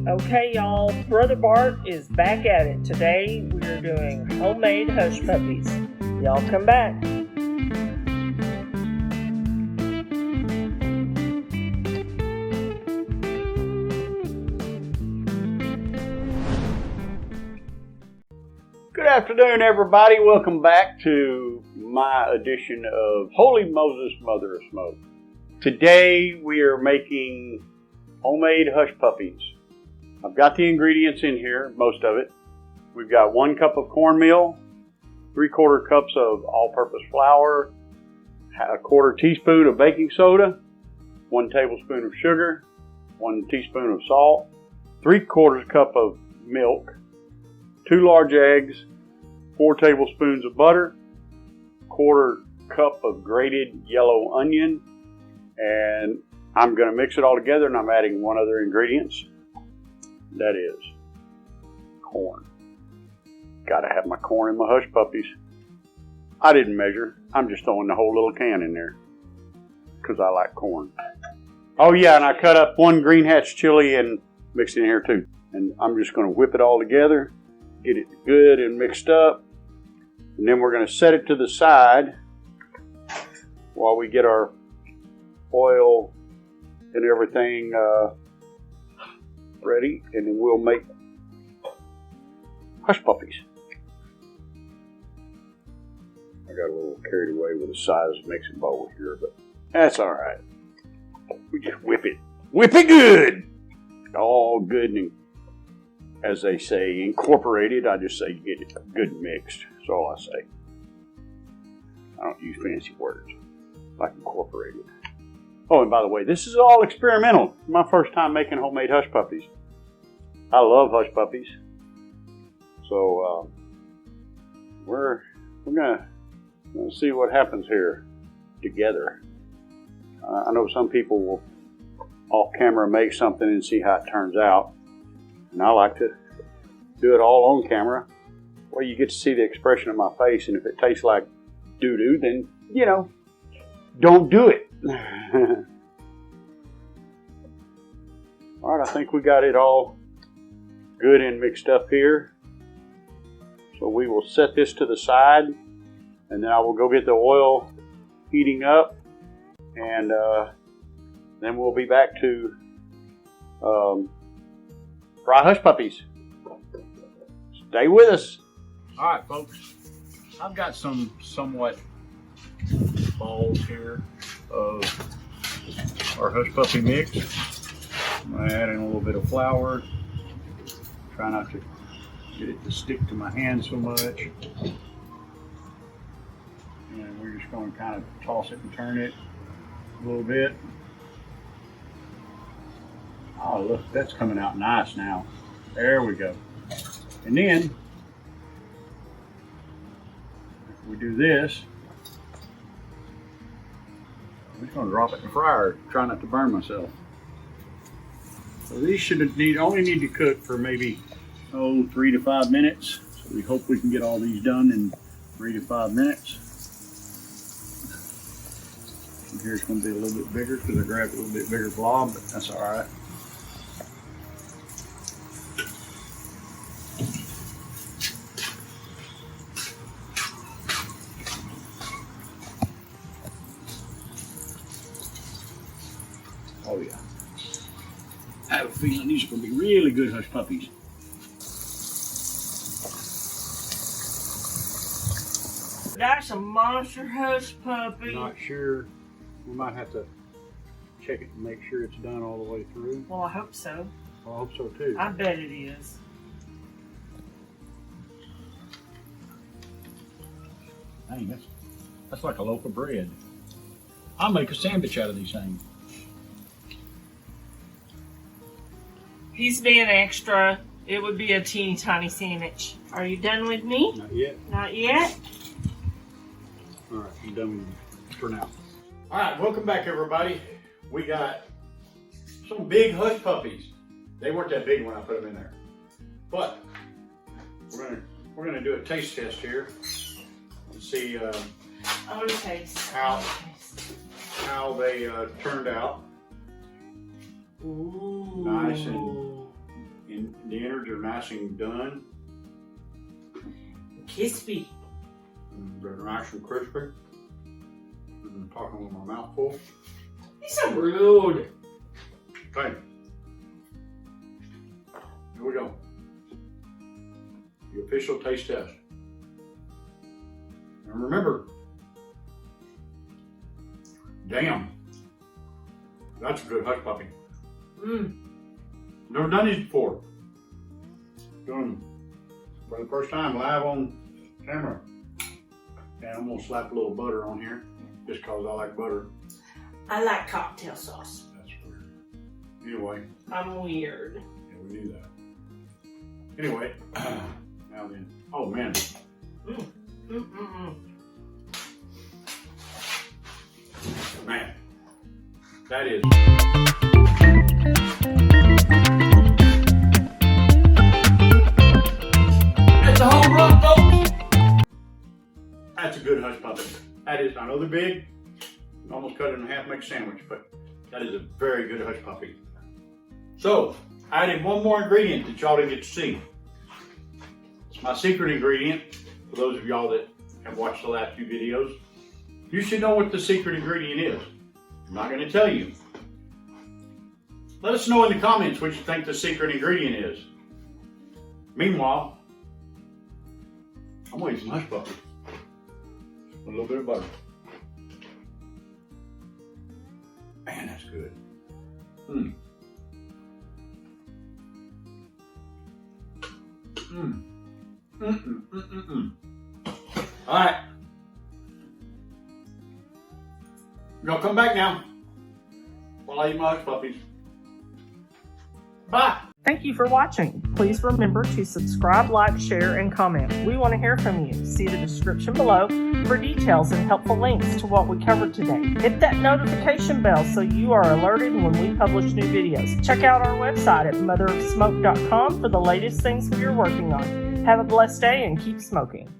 Okay, y'all, Brother Bart is back at it. Today we are doing homemade hush puppies. Y'all come back. Good afternoon, everybody. Welcome back to my edition of Holy Moses, Mother of Smoke. Today we are making homemade hush puppies. I've got the ingredients in here, most of it. We've got 1 cup of cornmeal, 3/4 cups of all-purpose flour, 1/4 teaspoon of baking soda, 1 tablespoon of sugar, 1 teaspoon of salt, 3/4 cup of milk, 2 large eggs, 4 tablespoons of butter, 1/4 cup of grated yellow onion, and I'm going to mix it all together, and I'm adding one other ingredient. That is corn. Gotta have my corn in my hush puppies. I didn't measure. I'm just throwing the whole little can in there because I like corn. Oh yeah, and I cut up 1 green Hatch Chile and mixed it in here too. And I'm just going to whip it all together, get it good and mixed up, and then we're going to set it to the side while we get our oil and everything ready, and then we'll make hush puppies. I got a little carried away with the size mixing bowl here, but that's all right. We just whip it good, all good, and as they say, incorporated. I just say get it good mixed. That's all I say. I don't use fancy words like incorporated. Oh, and by the way, this is all experimental. My first time making homemade hush puppies. I love hush puppies. So we're gonna see what happens here together. I know some people will off camera make something and see how it turns out, and I like to do it all on camera. Well, you get to see the expression of my face, and if it tastes like doo-doo, then don't do it. Alright, I think we got it all good and mixed up here. So we will set this to the side, and then I will go get the oil heating up, and then we'll be back to fry hush puppies. Stay with us. Alright folks, I've got some somewhat balls here of our hush puppy mix. I'm going to add in a little bit of flour. Try not to get it to stick to my hand so much. And we're just going to kind of toss it and turn it a little bit. Oh look, that's coming out nice now. There we go. And then we do this. I'm just going to drop it in the fryer, try not to burn myself. So these only need to cook for maybe 3 to 5 minutes. So we hope we can get all these done in 3 to 5 minutes. And here's going to be a little bit bigger because I grabbed a little bit bigger blob, but that's all right. Oh yeah. I have a feeling these are going to be really good hush puppies. That's a monster hush puppy. Not sure. We might have to check it and make sure it's done all the way through. Well, I hope so. Well, I hope so too. I bet it is. Dang, that's like a loaf of bread. I'll make a sandwich out of these things. He's being extra. It would be a teeny tiny sandwich. Are you done with me? Not yet. Not yet? All right, I'm done with you for now. All right, welcome back, everybody. We got some big hush puppies. They weren't that big when I put them in there, but we're gonna do a taste test here and see how they turned out. Ooh. Nice and The innards are nice and done. Crispy. And they're nice and crispy. I'm talking with my mouth full. He's so rude. Okay. Here we go. The official taste test. And remember, damn, that's a good hush puppy. Never done these before. Doing them for the first time live on camera. And I'm gonna slap a little butter on here just cause I like butter. I like cocktail sauce. That's weird. Anyway. I'm weird. Yeah, we do that. Anyway, now then. Oh man. Man, that is. That's a home run, folks. That's a good hush puppy. That is. I know they're big. Almost cut it in half, make a sandwich, but that is a very good hush puppy. So, I added one more ingredient that y'all didn't get to see. It's my secret ingredient. For those of y'all that have watched the last few videos, you should know what the secret ingredient is. I'm not going to tell you. Let us know in the comments what you think the secret ingredient is. Meanwhile, I'm going to eat some hush puppy. A little bit of butter. Man, that's good. All right. Y'all come back now while I eat my hush puppies. Bye. Thank you for watching. Please remember to subscribe, like, share, and comment. We want to hear from you. See the description below for details and helpful links to what we covered today. Hit that notification bell so you are alerted when we publish new videos. Check out our website at motherofsmoke.com for the latest things we are working on. Have a blessed day and keep smoking.